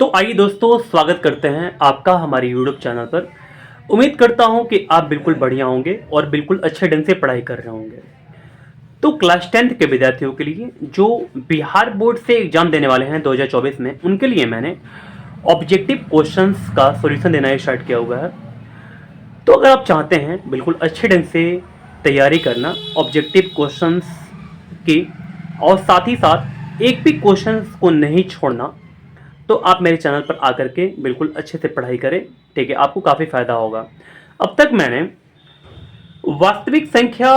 तो आइए दोस्तों, स्वागत करते हैं आपका हमारे YouTube चैनल पर। उम्मीद करता हूं कि आप बिल्कुल बढ़िया होंगे और बिल्कुल अच्छे ढंग से पढ़ाई कर रहे होंगे। तो क्लास 10th के विद्यार्थियों के लिए जो बिहार बोर्ड से एग्जाम देने वाले हैं 2024 में, उनके लिए मैंने ऑब्जेक्टिव क्वेश्चंस का सॉल्यूशन देना स्टार्ट किया हुआ है। तो अगर आप चाहते हैं बिल्कुल अच्छे ढंग से तैयारी करना ऑब्जेक्टिव क्वेश्चंस की, और साथ ही साथ एक भी क्वेश्चंस को नहीं छोड़ना, तो आप मेरे चैनल पर आकर के बिल्कुल अच्छे से पढ़ाई करें। ठीक है, आपको काफ़ी फायदा होगा। अब तक मैंने वास्तविक संख्या,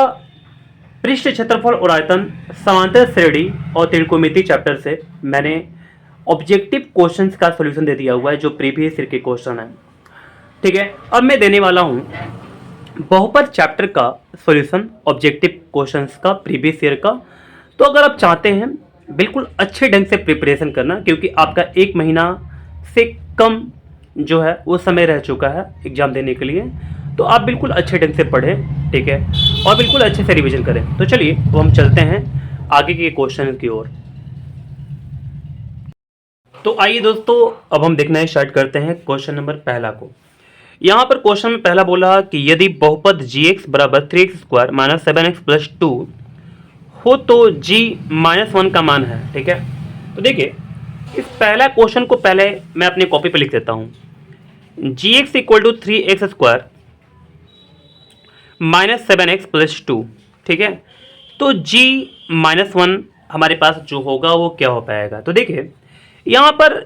पृष्ठ क्षेत्रफल और आयतन, समांतर श्रेणी और त्रिकोणमिति चैप्टर से मैंने ऑब्जेक्टिव क्वेश्चंस का सॉल्यूशन दे दिया हुआ है, जो प्रीवियस ईयर के क्वेश्चन है। ठीक है, अब मैं देने वाला हूं बहुपद चैप्टर का सॉल्यूशन ऑब्जेक्टिव क्वेश्चंस का प्रीवियस ईयर का। तो अगर आप चाहते हैं बिल्कुल अच्छे ढंग से प्रिपरेशन करना, क्योंकि आपका 1 महीना से कम जो है वो समय रह चुका है एग्जाम देने के लिए, तो आप बिल्कुल अच्छे ढंग से पढ़ें। ठीक है, और बिल्कुल अच्छे से रिवीजन करें। तो चलिए अब हम चलते हैं आगे के क्वेश्चन की ओर। तो आइए दोस्तों, अब हम देखना स्टार्ट करते हैं क्वेश्चन नंबर पहला को। यहाँ पर क्वेश्चन में पहला बोला कि यदि बहुपद gx बराबर 3x² माइनस 7x प्लस 2 हो तो g -1 का मान है। ठीक है, तो देखिए इस पहला क्वेश्चन को पहले मैं अपनी कॉपी पे लिख देता हूं। gx equal to 3x² minus 7x plus 2। ठीक है, तो g -1 हमारे पास जो होगा वो क्या हो पाएगा। तो देखिए यहाँ पर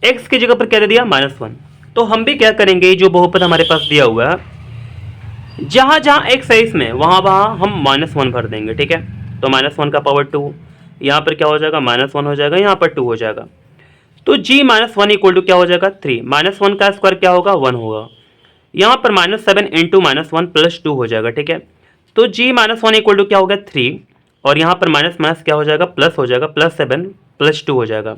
x की जगह पर क्या दे दिया, -1। तो हम भी क्या करेंगे, जो बहुपद हमारे पास दिया हुआ है जहां जहां x है इसमें, वहां वहां हम -1 भर देंगे। ठीक है, तो -1 का पावर 2, यहाँ पर क्या हो जाएगा, -1 हो जाएगा, यहाँ पर 2 हो जाएगा। तो g -1 इक्वल टू क्या हो जाएगा, 3। -1 का स्क्वायर क्या होगा, 1 होगा। यहाँ पर -7 इंटू -1 प्लस 2 हो जाएगा। ठीक है, तो g -1 इक्वल टू क्या होगा, 3, और यहाँ पर माइनस माइनस क्या हो जाएगा, प्लस हो जाएगा, +7 प्लस 2 हो जाएगा।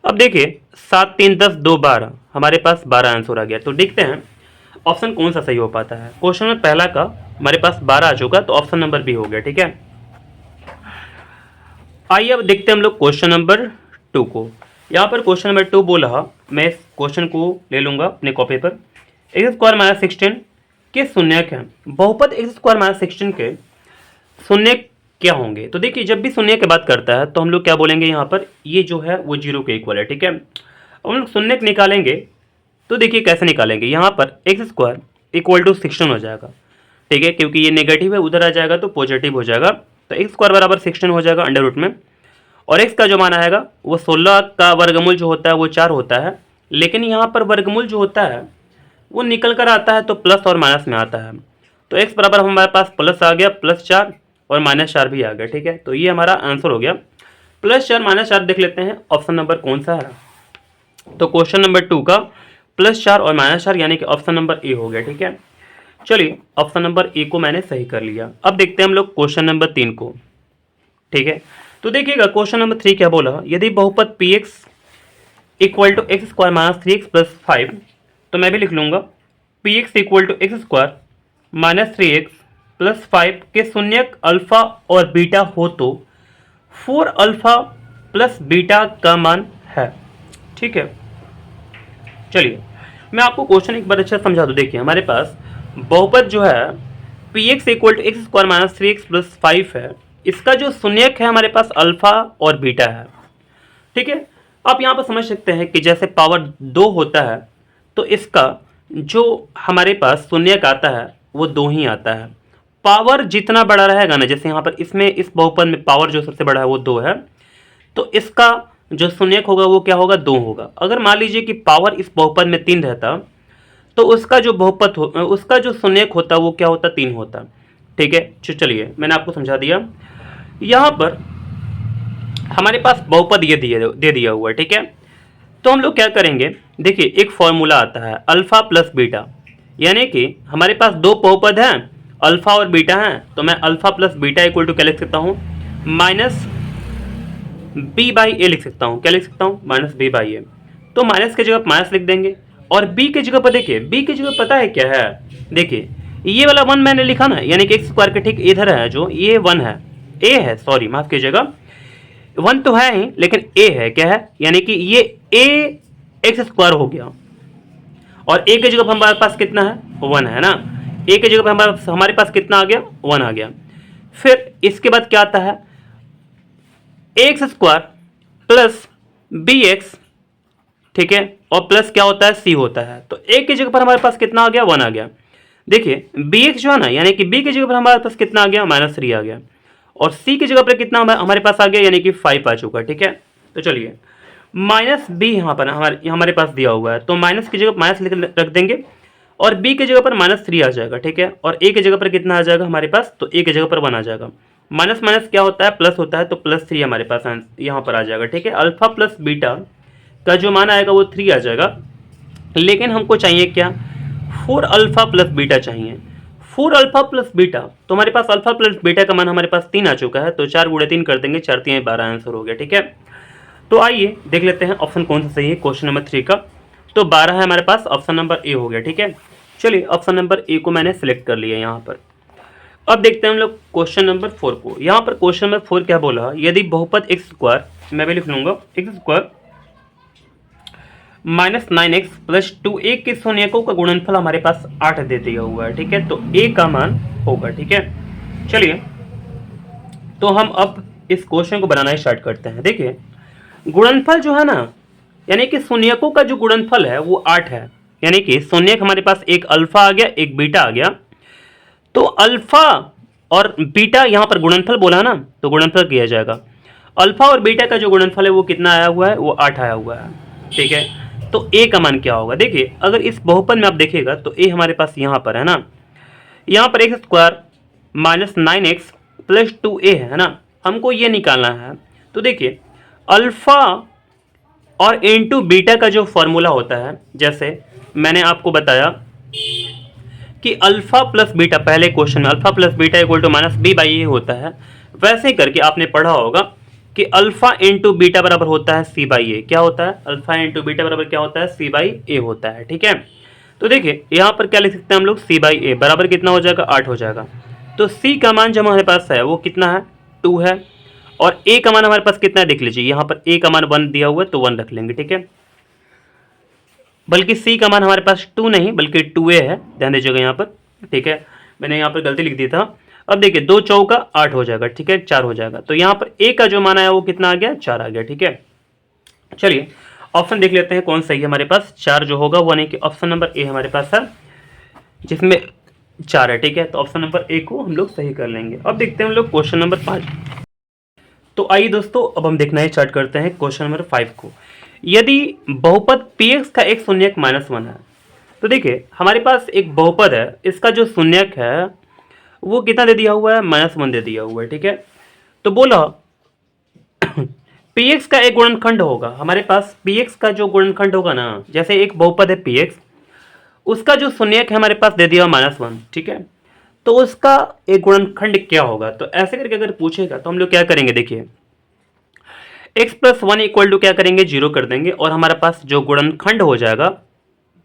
अब देखिए 7 3 10 2 12, हमारे पास 12 आंसर आ गया। तो देखते हैं ऑप्शन कौन सा सही हो पाता है। क्वेश्चन में पहला का हमारे पास 12 आ चुका, तो ऑप्शन नंबर बी हो गया। ठीक है, आइए अब देखते हैं हम लोग क्वेश्चन नंबर 2 को। यहाँ पर क्वेश्चन नंबर 2 बोला, मैं इस क्वेश्चन को ले लूंगा अपने कॉपी पर। x² - 16 के शून्यक हैं। बहुपद x² - 16 के शून्यक क्या होंगे। तो देखिए जब भी शून्य की बात करता है तो हम लोग क्या बोलेंगे, यहाँ पर ये जो है वो 0 के इक्वल है। ठीक है, अब हम लोग शून्यक निकालेंगे, तो देखिए कैसे निकालेंगे। यहाँ पर x² इक्वल टू 16 हो जाएगा। ठीक है, क्योंकि ये नेगेटिव है, उधर आ जाएगा तो पॉजिटिव हो जाएगा। तो x² बराबर 16 हो जाएगा अंडर रूट में, और x का जो मान आएगा वो 16 का वर्गमूल जो होता है वो 4 होता है। लेकिन यहाँ पर वर्गमूल जो होता है वो निकल कर आता है तो प्लस और माइनस में आता है। तो x बराबर हमारे पास प्लस आ गया, +4, और -4 भी आ गया। ठीक है, तो ये हमारा आंसर हो गया। +4 -4 देख लेते हैं ऑप्शन नंबर कौन सा है। तो क्वेश्चन नंबर 2 का +4 और -4 यानी कि ऑप्शन नंबर ए हो गया। ठीक है, चलिए ऑप्शन नंबर ए को मैंने सही कर लिया। अब देखते हैं हम लोग क्वेश्चन नंबर 3 को। ठीक है, तो देखिएगा क्वेश्चन नंबर 3 क्या बोला, यदि बहुपद px equal to x² minus 3x plus 5, तो मैं भी लिख लूंगा px equal to x² minus 3x plus 5 के शून्यक अल्फा और बीटा हो तो 4 अल्फा प्लस बीटा का मान है। ठीक है, चलिए मैं आपको क्वेश्चन एक बार अच्छा समझा दूं। देखिए हमारे पास बहुपद जो है px equal to x² minus 3x plus 5 है। इसका जो शून्यक है हमारे पास अल्फा और बीटा है। ठीक है, आप यहाँ पर समझ सकते हैं कि जैसे पावर 2 होता है तो इसका जो हमारे पास शून्यक आता है वो 2 ही आता है। पावर जितना बड़ा रहेगा ना, जैसे यहाँ पर इसमें इस बहुपद में पावर जो सबसे बड़ा है वो 2 है, तो इसका जो शून्यक होगा वो क्या होगा, 2 होगा। अगर मान लीजिए कि पावर इस बहुपद में 3 रहता तो उसका जो बहुपद उसका जो शून्यक होता वो क्या होता, 3 होता। ठीक है, चलिए मैंने आपको समझा दिया। यहाँ पर हमारे पास बहुपद ये दे दिया हुआ है। ठीक है, तो हम लोग क्या करेंगे, देखिए एक फॉर्मूला आता है अल्फा प्लस बीटा, यानी कि हमारे पास 2 बहुपद हैं, अल्फा और बीटा हैं। तो मैं alpha plus beta equal to क्या लिख सकता हूँ, माइनस बी बाई ए लिख सकता हूँ। क्या लिख सकता हूँ, माइनस बी बाई ए। तो माइनस की जगह पर माइनस लिख देंगे, और बी की जगह पर देखिए, बी की जगह पता है क्या है, देखिए ये वाला 1 मैंने लिखा ना, यानी कि x² के ठीक इधर है, जो ये 1 है, ए है, सॉरी माफ कीजिएगा, 1 तो है ही लेकिन ए है, क्या है, यानी कि ये ए एक्स स्क्वायर हो गया, और ए की जगह पर हमारे पास कितना है, 1 है ना। ए की जगह पर हमारे पास कितना आ गया, 1 आ गया। फिर इसके बाद क्या आता है, x square plus b x, ठीक है, और प्लस क्या होता है, सी होता है। तो ए की जगह पर हमारे पास कितना आ गया, 1 आ गया। देखिए बी एक्स जो है ना, यानी कि बी की जगह पर हमारे पास कितना आ गया, -3 आ गया, और सी की जगह पर कितना हमारे पास आ गया, यानी कि 5 आ चुका, ठीक है। तो चलिए माइनस बी यहाँ पर हमारे पास दिया हुआ है, तो माइनस की जगह माइनस रख देंगे, और बी की जगह पर -3 आ जाएगा, ठीक है। और ए की जगह पर कितना आ जाएगा हमारे पास, तो ए की जगह पर 1 आ जाएगा। माइनस माइनस क्या होता है, प्लस होता है, तो +3 हमारे पास यहाँ पर आ जाएगा, ठीक है। अल्फा प्लस बीटा का जो मान आएगा वो 3 आ जाएगा, लेकिन हमको चाहिए क्या, 4 अल्फा प्लस बीटा चाहिए। 4 अल्फा प्लस बीटा, तो हमारे पास अल्फा प्लस बीटा का मान हमारे पास 3 आ चुका है, तो 4 × 3 कर देंगे, 4 × 3 = 12 आंसर हो गया, ठीक है। तो आइए देख लेते हैं ऑप्शन कौन सा सही है क्वेश्चन नंबर 3 का। तो 12 है हमारे पास, ऑप्शन नंबर ए हो गया, ठीक है। चलिए ऑप्शन नंबर ए को मैंने सिलेक्ट कर लिया यहाँ पर। अब देखते हैं हम लोग क्वेश्चन नंबर 4 को। यहाँ पर क्वेश्चन नंबर 4 क्या बोला, यदि बहुपद एक्स स्क्वायर, मैं भी लिख लूंगा, एक्स स्क्वायर -9x + 2a के शून्यकों का गुणनफल हमारे पास 8 दे दिया हुआ है, ठीक है। तो a का मान होगा, ठीक है। चलिए तो हम अब इस क्वेश्चन को बनाना स्टार्ट करते हैं। देखिए गुणनफल जो है ना, यानी कि शून्यकों का जो गुणनफल है वो 8 है, यानी कि शून्यक हमारे पास एक अल्फा आ गया, एक बीटा आ गया। तो अल्फा और बीटा यहाँ पर गुणनफल बोला ना, तो गुणनफल किया जाएगा। अल्फा और बीटा का जो गुणनफल है वो कितना आया हुआ है, वो 8 आया हुआ है, ठीक है। तो ए का मान क्या होगा, देखिए अगर इस बहुपद में आप देखिएगा तो ए हमारे पास यहाँ पर है ना, यहाँ पर एक्स स्क्वायर -9x + 2a है ना, हमको ये निकालना है। तो देखिए अल्फा और इनटू बीटा का जो फॉर्मूला होता है, जैसे मैंने आपको बताया कि अल्फा प्लस बीटा, पहले क्वेश्चन में अल्फा प्लस बीटा = -b/a होता है, वैसे ही करके आपने पढ़ा होगा कि अल्फा इंटू बीटा बराबर होता है c/a। क्या होता है, अल्फा इंटू बीटा बराबर क्या होता है, c/a होता है, ठीक है। तो देखिए यहाँ पर क्या लिख सकते हैं हम लोग, c/a बराबर कितना हो जाएगा, 8 हो जाएगा। तो c का मान जो हमारे पास है वो कितना है, 2 है, और a का मान हमारे पास कितना है, देख लीजिए यहाँ पर a का मान 1 दिया हुआ है, तो 1 रख लेंगे, ठीक है। बल्कि c का मान हमारे पास 2 नहीं बल्कि 2a है, ध्यान दीजिएगा यहाँ पर, ठीक है। मैंने यहाँ पर गलती लिख दी था। अब देखिए 2 चौका 8 हो जाएगा, ठीक है, 4 हो जाएगा। तो यहाँ पर a का जो मान आया वो कितना आ गया, 4 आ गया, ठीक है। चलिए ऑप्शन देख लेते हैं कौन सही है हमारे पास। 4 जो होगा वो यानी कि ऑप्शन नंबर ए हमारे पास है, जिसमें 4 है, ठीक है। तो ऑप्शन नंबर ए को हम लोग सही कर लेंगे। अब देखते हैं हम लोग क्वेश्चन नंबर 5। तो आइए दोस्तों अब हम देखना स्टार्ट करते हैं क्वेश्चन नंबर 5 को। यदि बहुपद px का एक शून्यक -1 है, तो देखिए हमारे पास एक बहुपद है, इसका जो शून्यक है वो कितना दे दिया हुआ है, -1 दे दिया हुआ है, ठीक है। तो बोला px का एक गुणनखंड होगा, हमारे पास px का जो गुणनखंड होगा ना, जैसे एक बहुपद है px, उसका जो शून्यक है हमारे पास दे दिया -1, ठीक है। तो उसका एक गुणनखंड क्या होगा, तो ऐसे करके अगर पूछेगा तो हम लोग क्या करेंगे, देखिए x + 1 = क्या करेंगे, 0 कर देंगे, और हमारे पास जो गुणनखंड हो जाएगा,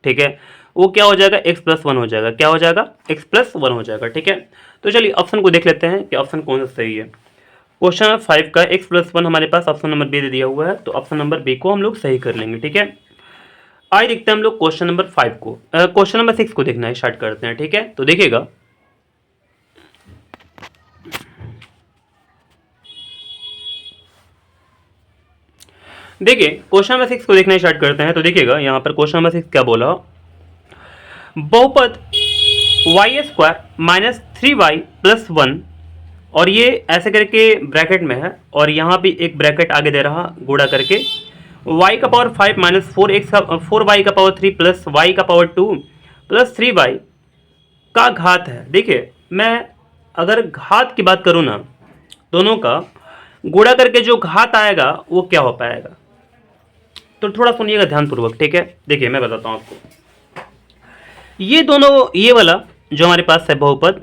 ठीक है, वो क्या हो जाएगा, x + 1 हो जाएगा। क्या हो जाएगा, x + 1 हो जाएगा, ठीक है। तो चलिए ऑप्शन को देख लेते हैं कि ऑप्शन कौन सा सही है। क्वेश्चन नंबर 5 का x + 1 हमारे पास ऑप्शन नंबर बी दे दिया हुआ है, तो ऑप्शन नंबर बी को हम लोग सही कर लेंगे, ठीक है। आइए देखते हैं हम लोग क्वेश्चन नंबर 5 को। क्वेश्चन नंबर 6 को देखना स्टार्ट करते हैं, ठीक है। तो देखिएगा क्वेश्चन नंबर 6 को देखना स्टार्ट करते हैं। तो देखिएगा यहाँ पर क्वेश्चन नंबर 6 क्या बोला, बहुपद y² -3y + 1, और ये ऐसे करके ब्रैकेट में है, और यहाँ भी एक ब्रैकेट आगे दे रहा गुणा करके, y⁵ -4y3 + y2 + 3y का घात है। देखिए मैं अगर घात की बात करूँ ना, दोनों का गुणा करके जो घात आएगा वो क्या हो पाएगा, तो थोड़ा सुनिएगा ध्यानपूर्वक, ठीक है। देखिए मैं बताता हूँ आपको, ये दोनों, ये वाला जो हमारे पास है बहुपद,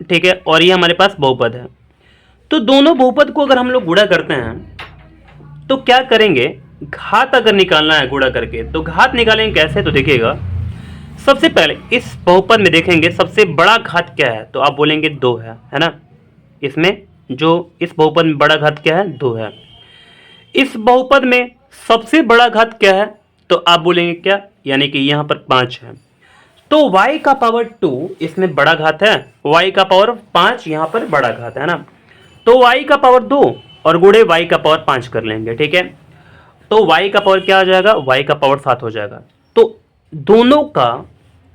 ठीक है, और ये हमारे पास बहुपद है। तो दोनों बहुपद को अगर हम लोग गुणा करते हैं तो क्या करेंगे, घात अगर निकालना है गुणा करके, तो घात निकालेंगे कैसे, तो देखिएगा सबसे पहले इस बहुपद में देखेंगे सबसे बड़ा घात क्या है, तो आप बोलेंगे 2 है ना। इसमें जो इस बहुपद में बड़ा घात क्या है, 2 है। इस बहुपद में सबसे बड़ा घात क्या है, तो आप बोलेंगे क्या, यानी कि यहाँ पर 5 है, तो y का पावर 2 इसमें बड़ा घात है, y का पावर 5 यहाँ पर बड़ा घात है ना, तो y का पावर 2 और गुणे y का पावर 5 कर लेंगे, ठीक है। तो y का पावर क्या आ जाएगा, y का पावर 7 हो जाएगा। तो दोनों का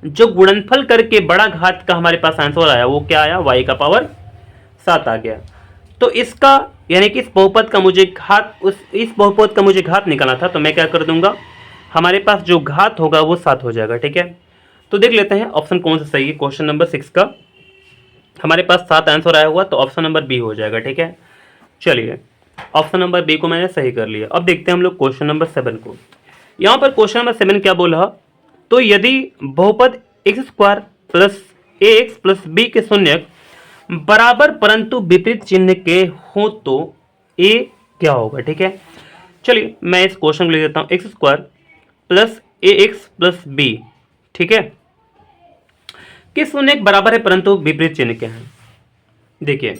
जो गुणनफल करके बड़ा घात का हमारे पास आंसर आया वो क्या आया, y का पावर 7 आ गया। तो इसका यानी कि इस बहुपद का मुझे घात निकालना था, तो मैं क्या कर दूंगा, हमारे पास जो घात होगा वो 7 हो जाएगा, ठीक है। तो देख लेते हैं ऑप्शन कौन सा सही है। क्वेश्चन नंबर 6 का हमारे पास 7 आंसर आया हुआ, तो ऑप्शन नंबर बी हो जाएगा, ठीक है। चलिए ऑप्शन नंबर बी को मैंने सही कर लिया। अब देखते हैं हम लोग क्वेश्चन नंबर 7 को। यहाँ पर क्वेश्चन नंबर 7 क्या बोला, तो यदि बहुपद x square plus ax plus b के शून्यक बराबर परंतु विपरीत चिन्ह के हो तो a क्या होगा, ठीक है। चलिए मैं इस क्वेश्चन को लिख देता हूँ, x square plus ax plus b, ठीक है, किस शून्यक बराबर है परंतु विपरीत चिन्ह के हैं। देखिए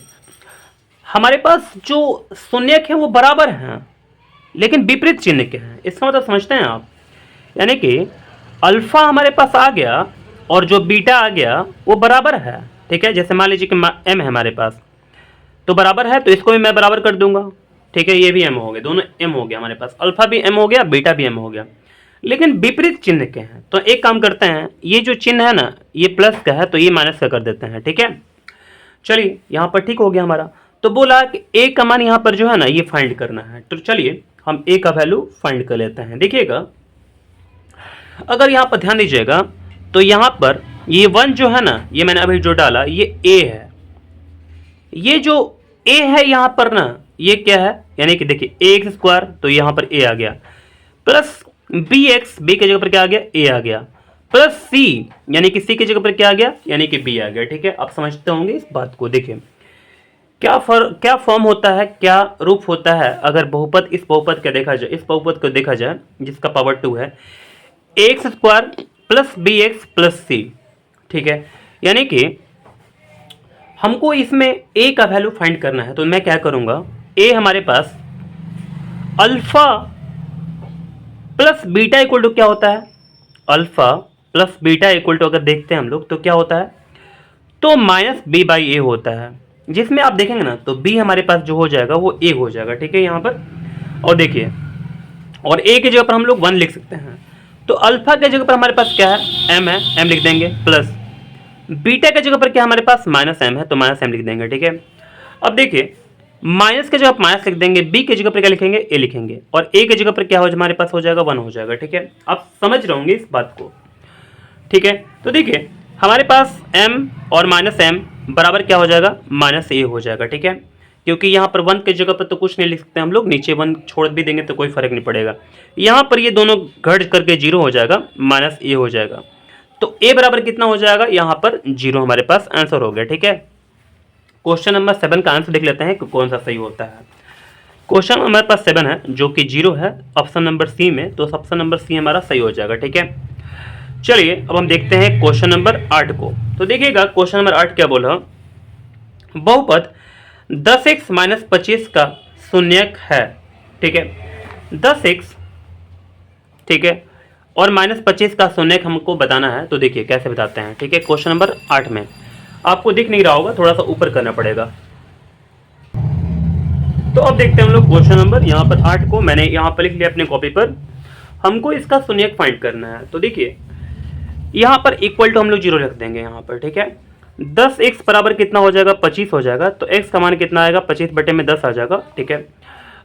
हमारे पास जो शून्यक है वो बराबर हैं लेकिन विपरीत चिन्ह के हैं, इसका मतलब समझते हैं आप, यानी कि अल्फा हमारे पास आ गया और जो बीटा आ गया वो बराबर है, ठीक है। जैसे मान लीजिए कि m है हमारे पास, तो बराबर है, तो इसको भी मैं बराबर कर दूंगा, ठीक है। ये भी m हो गया, दोनों m हो गया हमारे पास, अल्फा भी m हो गया, बीटा भी m हो गया, लेकिन विपरीत चिन्ह के हैं। तो एक काम करते हैं, ये जो चिन्ह है ना ये प्लस का है तो ये माइनस का कर देते हैं, ठीक है। चलिए यहाँ पर ठीक हो गया हमारा। तो बोला कि a का मान यहाँ पर जो है ना ये फाइंड करना है, तो चलिए हम a का वैल्यू फाइंड कर लेते हैं। देखिएगा अगर यहाँ पर ध्यान दीजिएगा तो यहाँ पर ये 1 जो है ना, ये मैंने अभी जो डाला ये a है, ये जो a है यहाँ पर ना ये क्या है, यानी कि देखिए ax स्क्वायर, तो यहाँ पर a आ गया, प्लस bx, b की जगह पर क्या आ गया, a आ गया, प्लस c यानी कि c की जगह पर क्या आ गया, यानी कि b आ गया, ठीक है। आप समझते होंगे इस बात को। देखिए क्या फॉर्म होता है, क्या रूप होता है अगर बहुपद इस बहुपद का देखा जाए, इस बहुपद को देखा जाए जिसका पावर 2 है, x square plus b x plus c, ठीक है। यानी कि हमको इसमें a का वैल्यू फाइंड करना है, तो मैं क्या करूंगा, a हमारे पास alpha plus beta equal to क्या होता है, alpha plus beta equal to अगर देखते हैं हम लोग तो क्या होता है, तो माइनस बी बाई ए होता है, जिसमें आप देखेंगे ना तो b हमारे पास जो हो जाएगा वो a हो जाएगा, ठीक है यहाँ पर। और देखिए और a की जगह पर हम लोग 1 लिख सकते हैं, तो अल्फा के जगह पर हमारे पास क्या है, m है, m लिख देंगे, प्लस बीटा के जगह पर क्या हमारे पास माइनस m है, तो माइनस m लिख देंगे, ठीक है। अब देखिए माइनस के जगह पर माइनस लिख देंगे, b के जगह पर क्या लिखेंगे, a लिखेंगे, और a के जगह पर क्या हो हमारे पास हो जाएगा 1 हो जाएगा, ठीक है। आप समझ रहे होंगे इस बात को, ठीक है। तो देखिए हमारे पास m और माइनस m बराबर क्या हो जाएगा, माइनस a हो जाएगा, ठीक है। क्योंकि यहाँ पर 1 की जगह पर तो कुछ नहीं लिख सकते हम लोग, नीचे 1 छोड़ भी देंगे तो कोई फर्क नहीं पड़ेगा। यहाँ पर ये दोनों घट करके 0 हो जाएगा, माइनस a हो जाएगा, तो a बराबर कितना हो जाएगा, यहाँ पर 0 हमारे पास आंसर हो गया, ठीक है। क्वेश्चन नंबर 7 का आंसर देख लेते हैं कि कौन सा सही होता है। क्वेश्चन हमारे पास 7 है जो कि 0 है ऑप्शन नंबर सी में, तो ऑप्शन नंबर सी हमारा सही हो जाएगा, ठीक है। चलिए अब हम देखते हैं क्वेश्चन नंबर 8 को। तो देखिएगा क्वेश्चन नंबर 8 क्या बोला, बहुपद 10x माइनस 25 का शून्यक है, ठीक है, 10x, ठीक है, और माइनस 25 का शून्यक हमको बताना है। तो देखिए कैसे बताते हैं, ठीक है। क्वेश्चन नंबर 8 में आपको दिख नहीं रहा होगा, थोड़ा सा ऊपर करना पड़ेगा। तो अब देखते हैं हम लोग क्वेश्चन नंबर यहाँ पर 8 को, मैंने यहाँ पर लिख लिया अपने कॉपी पर, हमको इसका शून्यक फाइंड करना है। तो देखिए यहाँ पर इक्वल टू हम लोग 0 रख देंगे यहाँ पर, ठीक है। 10x बराबर कितना हो जाएगा, 25 हो जाएगा, तो x का मान कितना आएगा, 25 बटे में 10 आ जाएगा, ठीक है।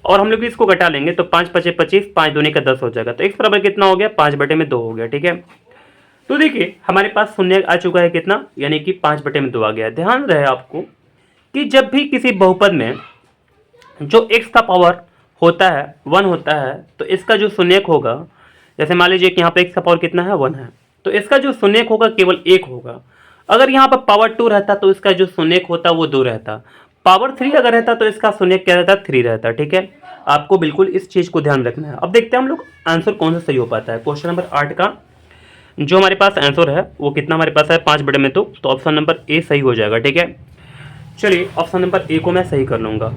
और हम लोग इसको घटा लेंगे तो 5 पचे 25, 5 दूनी का 10 हो जाएगा, तो x बराबर कितना हो गया, 5 बटे में 2 हो गया, ठीक है। तो देखिए हमारे पास शून्य आ चुका है कितना, यानी कि 5 बटे में 2 आ गया। ध्यान रहे आपको कि जब भी किसी बहुपद में जो x का पावर होता है 1 होता है, तो इसका जो शून्यक होगा, जैसे मान लीजिए कि यहाँ पे x का पावर कितना है, 1 है, तो इसका जो शून्यक होगा केवल 1 होगा। अगर यहाँ पर पावर 2 रहता तो इसका जो शून्यक होता वो 2 रहता, पावर 3 अगर रहता तो इसका शून्यक क्या रहता, 3 रहता, ठीक है। आपको बिल्कुल इस चीज को ध्यान रखना है। अब देखते हैं हम लोग आंसर कौन सा सही हो पाता है। क्वेश्चन नंबर 8 का जो हमारे पास आंसर है वो कितना हमारे पास है, 5 बटे में 2, तो ऑप्शन नंबर ए सही हो जाएगा, ठीक है। चलिए ऑप्शन नंबर ए को मैं सही कर लूंगा।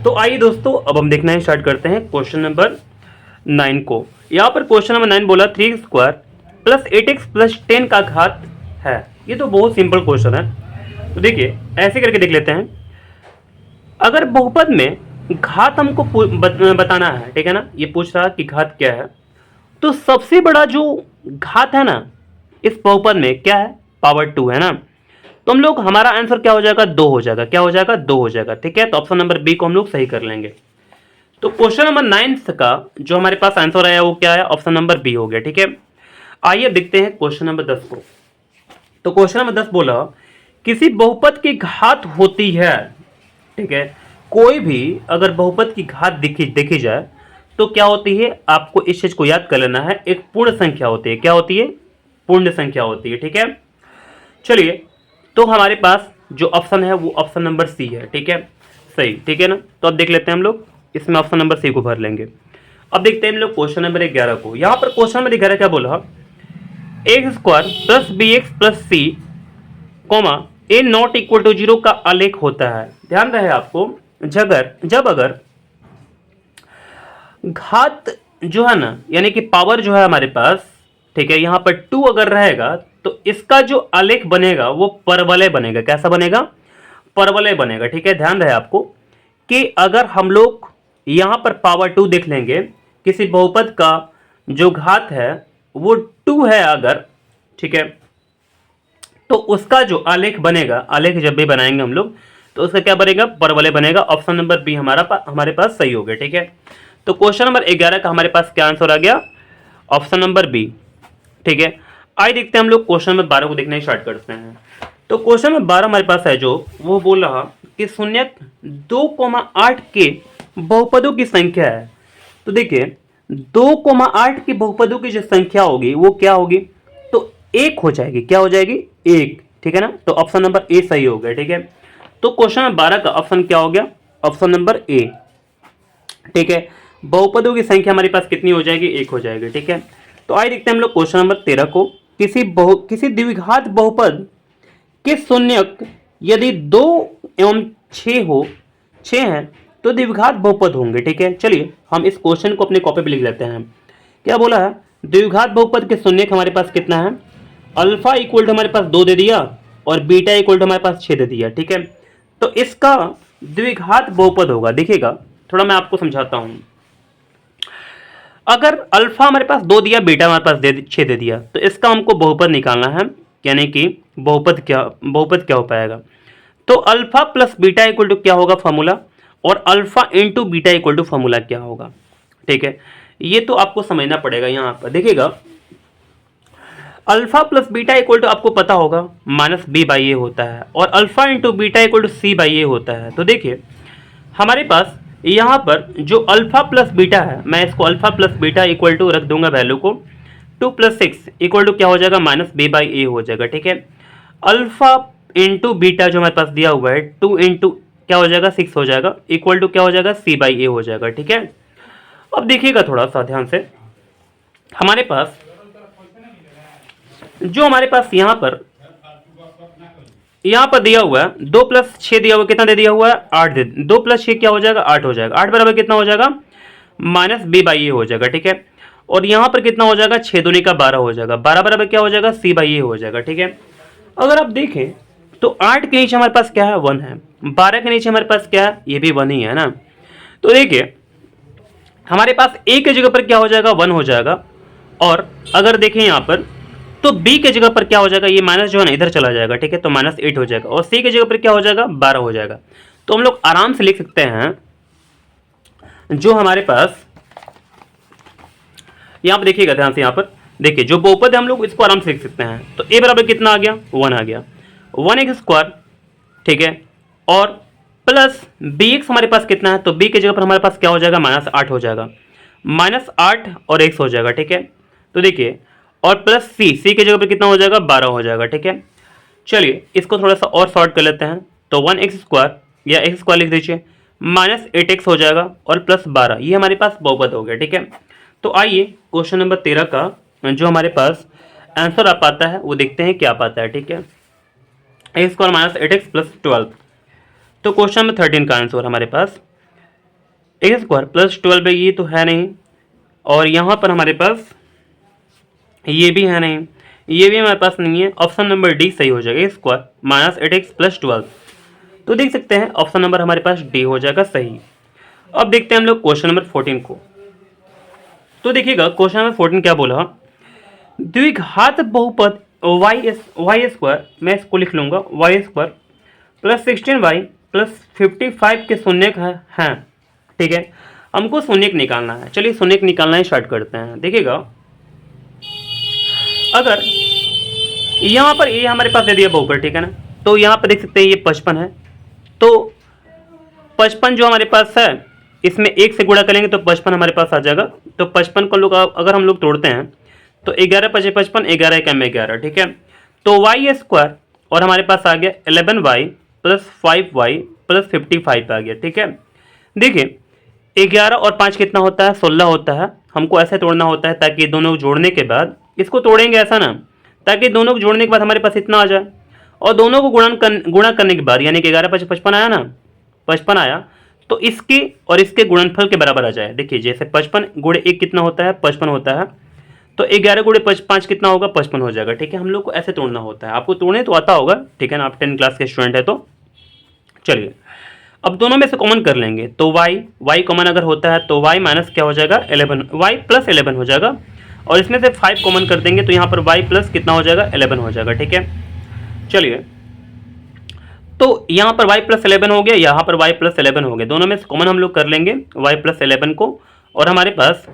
तो आइए दोस्तों अब हम देखना स्टार्ट करते हैं क्वेश्चन नंबर 9 को। यहाँ पर क्वेश्चन नंबर 9 बोला 3x² प्लस 8x प्लस 10 का घात है। ये तो बहुत सिंपल क्वेश्चन है। तो देखिए ऐसे करके देख लेते हैं। अगर बहुपद में घात हमको बताना है, ठीक है ना, ये पूछ रहा कि घात क्या है, तो सबसे बड़ा जो घात है ना इस बहुपद में क्या है, पावर 2 है ना। तो हम लोग, हमारा आंसर क्या हो जाएगा, 2 हो जाएगा। क्या हो जाएगा, 2 हो जाएगा। ठीक है, तो ऑप्शन नंबर बी को हम लोग सही कर लेंगे। तो क्वेश्चन नंबर 9 का जो हमारे पास आंसर आया वो क्या है, ऑप्शन नंबर बी हो गया। ठीक है, आइए देखते हैं क्वेश्चन नंबर 10 को। तो क्वेश्चन नंबर 10 बोला किसी बहुपद की घात होती है। ठीक है, कोई भी अगर बहुपद की घात देखी जाए तो क्या होती है, आपको इस चीज को याद कर लेना है, एक पूर्ण संख्या होती है। क्या होती है, पूर्ण संख्या होती है। ठीक है, चलिए तो हमारे पास जो ऑप्शन है वो ऑप्शन नंबर सी है। ठीक है, सही, ठीक है ना। तो अब देख लेते हैं हम लोग, इसमें ऑप्शन नंबर सी को भर लेंगे। अब देखते हैं हम लोग क्वेश्चन नंबर 11 को। यहां पर क्वेश्चन नंबर 11 क्या बोला, x² plus b x plus c comma a not equal to 0 का आलेख होता है। ध्यान रहे आपको, जब अगर घात जो है ना, यानी कि पावर जो है हमारे पास, ठीक है, यहां पर 2 अगर रहेगा तो इसका जो आलेख बनेगा वो परवलय बनेगा। कैसा बनेगा, परवलय बनेगा। ठीक है, ध्यान रहे आपको कि अगर हम लोग यहां पर पावर 2 देख लेंगे, किसी बहुपद का जो घात है वो 2 है अगर, ठीक है, तो उसका जो आलेख बनेगा, आलेख जब भी बनाएंगे हम लोग तो उसका क्या बनेगा, परवलय बनेगा। ऑप्शन नंबर बी हमारे पास सही हो गया। ठीक है, तो क्वेश्चन नंबर 11 का हमारे पास क्या आंसर आ गया, ऑप्शन नंबर बी। ठीक है, आइए देखते हैं हम लोग क्वेश्चन नंबर 12 को देखना स्टार्ट करते हैं। तो क्वेश्चन नंबर 12 हमारे पास है जो, वो बोल रहा कि शून्यक 2,8 के बहुपदों की संख्या है। तो देखिए 2,8 के बहुपदों की जो संख्या होगी वो क्या होगी, तो 1 हो जाएगी। क्या हो जाएगी, 1। ठीक है ना, तो ऑप्शन नंबर ए सही हो गया। ठीक है, तो क्वेश्चन नंबर 12 का ऑप्शन क्या हो गया, ऑप्शन नंबर ए। ठीक है, बहुपदों की संख्या हमारे पास कितनी हो जाएगी, 1 हो जाएगी। ठीक है, तो आइए देखते हैं हम लोग क्वेश्चन नंबर 13 को। किसी द्विघात बहुपद के शून्यक यदि 2 एवं 6 हैं तो द्विघात बहुपद होंगे। ठीक है, चलिए हम इस क्वेश्चन को अपने कॉपी पे लिख लेते हैं। क्या बोला है, द्विघात बहुपद के शून्यक हमारे पास कितना है, अल्फा इक्वल टू हमारे पास 2 दे दिया और बीटा इक्वल टू हमारे पास 6 दे दिया। ठीक है, तो इसका द्विघात बहुपद होगा। देखिएगा थोड़ा मैं आपको समझाता हूं। अगर अल्फा हमारे पास 2 दिया, बीटा हमारे पास 6 दे दिया, तो इसका हमको बहुपद निकालना है, यानी कि बहुपद क्या हो पाएगा। तो alpha plus beta equal to क्या होगा फॉर्मूला, और alpha into beta equal to formula क्या होगा। ठीक है, ये तो आपको समझना पड़ेगा। यहां पर देखिएगा alpha plus beta equal to आपको पता होगा माइनस बी बाई ए होता है, और alpha into beta equal to c by a होता है। तो देखिए हमारे पास यहाँ पर जो अल्फा प्लस बीटा है, मैं इसको alpha plus beta equal to रख दूंगा वैल्यू को 2 + 6 इक्वल टू क्या हो जाएगा, माइनस बी बाई ए हो जाएगा। ठीक है, अल्फा इंटू बीटा जो हमारे पास दिया हुआ है 2 इंटू क्या हो जाएगा, 6 हो जाएगा, इक्वल टू क्या हो जाएगा, सी बाई ए हो जाएगा। ठीक है, अब देखिएगा थोड़ा सा ध्यान से, हमारे पास जो हमारे पास यहाँ पर दिया हुआ है 2 + 6 दिया हुआ, कितना दे दिया हुआ है, 8 दे, 2 + 6 क्या हो जाएगा, 8 हो जाएगा। 8 बराबर कितना हो जाएगा, माइनस बी बाई ए हो जाएगा। ठीक है, और यहाँ पर कितना हो जाएगा, 6 दूनी का 12 हो जाएगा। 12 बराबर क्या हो जाएगा, सी बाई ए हो जाएगा। ठीक है, अगर आप देखें तो 8 के नीचे हमारे पास क्या है, 1 है, 12 के नीचे हमारे पास क्या है, ये भी 1 ही है ना। तो देखिए हमारे पास ए की जगह पर क्या हो जाएगा, 1 हो जाएगा, और अगर देखें यहाँ पर तो बी के जगह पर क्या हो जाएगा, ये माइनस जो है ना इधर चला जाएगा। ठीक है, तो -8 हो जाएगा, और सी के जगह पर क्या हो जाएगा, 12 हो जाएगा। तो हम लोग आराम से लिख सकते हैं, जो हमारे पास यहाँ पर देखिएगा ध्यान से, यहाँ पर देखिए जो बहुपद है हम लोग इसको आराम से लिख सकते हैं। तो ए बराबर कितना आ गया, 1 आ गया, 1x²। ठीक है, और प्लस बी एक्स हमारे पास कितना है, तो बी की जगह पर हमारे पास क्या हो जाएगा, -8 हो जाएगा, -8 और x हो जाएगा। ठीक है, तो देखिए, और प्लस सी की जगह पर कितना हो जाएगा, 12 हो जाएगा। ठीक है, चलिए इसको थोड़ा सा और सॉर्ट कर लेते हैं। तो 1x² या x² लिख दीजिए, -8x हो जाएगा, और प्लस 12, ये हमारे पास बहुपद हो गया। ठीक है, तो आइए क्वेश्चन नंबर 13 का जो हमारे पास आंसर आ पाता है वो देखते हैं क्या पाता है। ठीक है, x² -8x + 12। तो क्वेश्चन नंबर 13 का आंसर हमारे पास x² + 12 है, ये तो है नहीं, और यहाँ पर हमारे पास ये भी है नहीं, ये भी हमारे पास नहीं है। ऑप्शन नंबर डी सही हो जाएगा, स्क्वायर माइनस 8x प्लस 12। तो देख सकते हैं ऑप्शन नंबर हमारे पास डी हो जाएगा सही। अब देखते हैं हम लोग क्वेश्चन नंबर 14 को। तो देखिएगा क्वेश्चन नंबर 14 क्या बोला, द्विघात बहुपद वाई स्क्वायर, मैं इसको लिख लूंगा Y square plus 16y plus 55 के शून्यक हैं, ठीक है। हमको शून्यक निकालना है, चलिए शून्यक निकालना ही स्टार्ट करते हैं। देखिएगा अगर यहाँ पर ये हमारे पास दे दिया बहुपद, ठीक है ना, तो यहाँ पर देख सकते हैं ये 55 है, तो 55 जो हमारे पास है इसमें 1 से गुणा करेंगे तो 55 हमारे पास आ जाएगा। तो 55 को लोग अगर हम लोग तोड़ते हैं तो 11 5 55, 11 1 11, ठीक है। तो वाई स्क्वायर और हमारे पास आ गया 11y प्लस 5y प्लस 55 आ गया, ठीक है। देखिए 11 और 5 कितना होता है, 16 होता है। हमको ऐसे तोड़ना होता है ताकि दोनों को जोड़ने के बाद, इसको तोड़ेंगे ऐसा ना, ताकि दोनों को जोड़ने के बाद हमारे पास इतना आ जाए, और दोनों को गुणा करने के बाद यानी कि 11 5 55 आया ना, 55 आया तो इसके और इसके गुणनफल के बराबर आ जाए। देखिए जैसे 55 गुणे 1 कितना होता है, 55 होता है, तो 11 गुणे 5 कितना होगा, 55 हो जाएगा, ठीक है। हम लोग को ऐसे तोड़ना होता है, आपको तोड़ने तो आता होगा, ठीक है ना, आप 10 क्लास के स्टूडेंट है तो। चलिए अब दोनों में से कॉमन कर लेंगे, तो y कॉमन अगर होता है तो y माइनस क्या हो जाएगा 11, y प्लस 11 हो जाएगा, और इसमें से 5 कॉमन कर देंगे तो यहाँ पर y प्लस कितना हो जाएगा 11 हो जाएगा, ठीक है। चलिए तो यहाँ पर y प्लस 11 हो गया, यहाँ पर y प्लस 11 हो गया, दोनों में से कॉमन हम लोग कर लेंगे y प्लस 11 को, और हमारे पास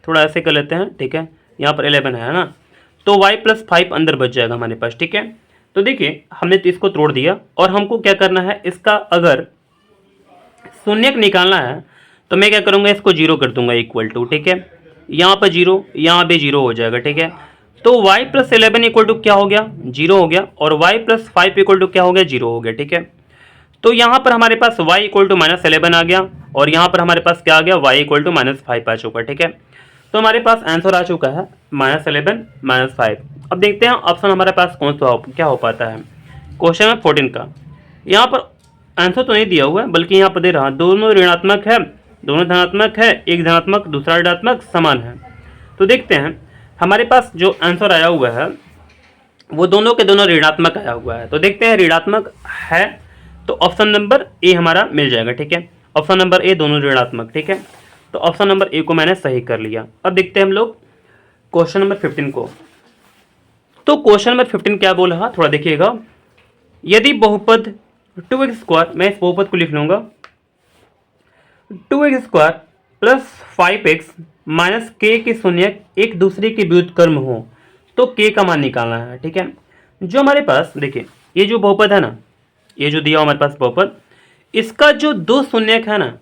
थोड़ा ऐसे कर लेते हैं, ठीक है, यहाँ पर 11 है ना, तो y प्लस 5 अंदर बच जाएगा हमारे पास, ठीक है। तो देखिए हमने तो इसको तोड़ दिया, और हमको क्या करना है, इसका अगर शून्यक निकालना है तो मैं क्या करूँगा, इसको 0 कर दूंगा इक्वल टू, ठीक है। यहाँ पर 0, यहाँ पे 0 हो जाएगा, ठीक है। तो y प्लस 11 इक्वल टू क्या हो गया, 0 हो गया, और y प्लस 5 इक्वल टू क्या हो गया, 0 हो गया, ठीक है। तो यहाँ पर हमारे पास y इक्वल टू माइनस 11 आ गया, और यहाँ पर हमारे पास क्या आ गया, y इक्वल टू माइनस 5 आ चुका, ठीक है। तो हमारे पास आंसर आ चुका है -11 -5। अब देखते हैं ऑप्शन हमारे पास कौन सा क्या हो पाता है क्वेश्चन नंबर 14 का। यहाँ पर आंसर तो नहीं दिया हुआ है, बल्कि यहाँ पर दे रहा, दोनों ऋणात्मक है, दोनों धनात्मक है, एक धनात्मक दूसरा ऋणात्मक समान है। तो देखते हैं हमारे पास जो आंसर आया हुआ है वो दोनों के दोनों ऋणात्मक आया हुआ है। तो देखते हैं ऋणात्मक है तो ऑप्शन नंबर ए हमारा मिल जाएगा, ठीक है। ऑप्शन नंबर ए दोनों ऋणात्मक, ठीक है। तो ऑप्शन नंबर ए को मैंने सही कर लिया। अब देखते हैं हम लोग क्वेश्चन नंबर 15 को। तो क्वेश्चन नंबर 15 क्या बोल रहा, थोड़ा देखिएगा, यदि बहुपद 2x स्क्वायर, मैं इस बहुपद को लिख लूंगा 2x square plus 5x minus k के शून्यक एक दूसरे के व्युत्क्रम हो तो k का मान निकालना है, ठीक है। जो हमारे पास देखिए ये जो बहुपद है ना, ये जो दिया हमारे पास बहुपद, इसका जो दो शून्यक है ना,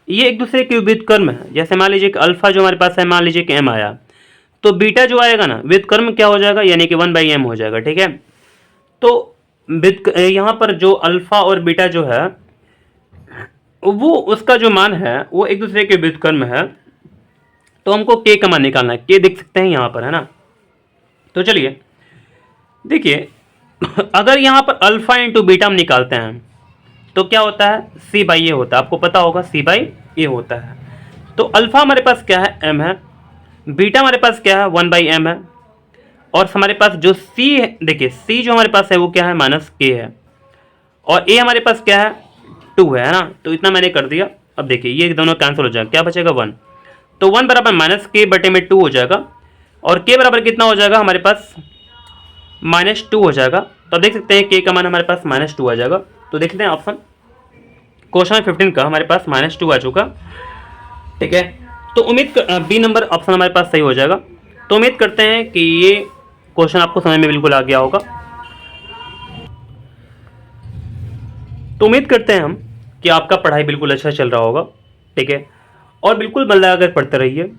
ये एक दूसरे के व्युत्क्रम है। जैसे मान लीजिए कि अल्फा जो हमारे पास है, मान लीजिए कि m आया, तो बीटा जो आएगा ना व्युत्क्रम क्या हो जाएगा, यानी कि 1/m हो जाएगा, ठीक है। तो यहाँ पर जो अल्फा और बीटा जो है वो उसका जो मान है वो एक दूसरे के व्युत्क्रम है, तो हमको k का मान निकालना है। k देख सकते हैं यहाँ पर, है ना। तो चलिए देखिए अगर यहाँ पर अल्फा इंटू बीटा हम निकालते हैं तो क्या होता है, c/a होता है, आपको पता होगा c/a होता है। तो अल्फा हमारे पास क्या है, m है, बीटा हमारे पास क्या है 1/m है, और हमारे पास जो c है, देखिए c जो हमारे पास है वो क्या है -k है, और a हमारे पास क्या है 2 है ना। तो इतना मैंने कर दिया। अब देखिए ये दोनों कैंसिल हो जाएगा, क्या बचेगा 1, तो 1 बराबर -k/2 हो जाएगा, और k बराबर कितना हो जाएगा हमारे पास -2 हो जाएगा। तो अब देख सकते हैं k का मान हमारे पास -2 आ जाएगा। तो देखते हैं ऑप्शन क्वेश्चन 15 का हमारे पास -2 आ चुका, ठीक है। तो उम्मीद बी नंबर ऑप्शन हमारे पास सही हो जाएगा। तो उम्मीद करते हैं कि ये क्वेश्चन आपको समझ में बिल्कुल आ गया होगा। तो उम्मीद करते हैं हम कि आपका पढ़ाई बिल्कुल अच्छा चल रहा होगा, ठीक है, और बिल्कुल मन लगाकर पढ़ते रहिए।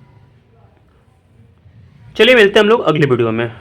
चलिए मिलते हैं हम लोग अगली वीडियो में।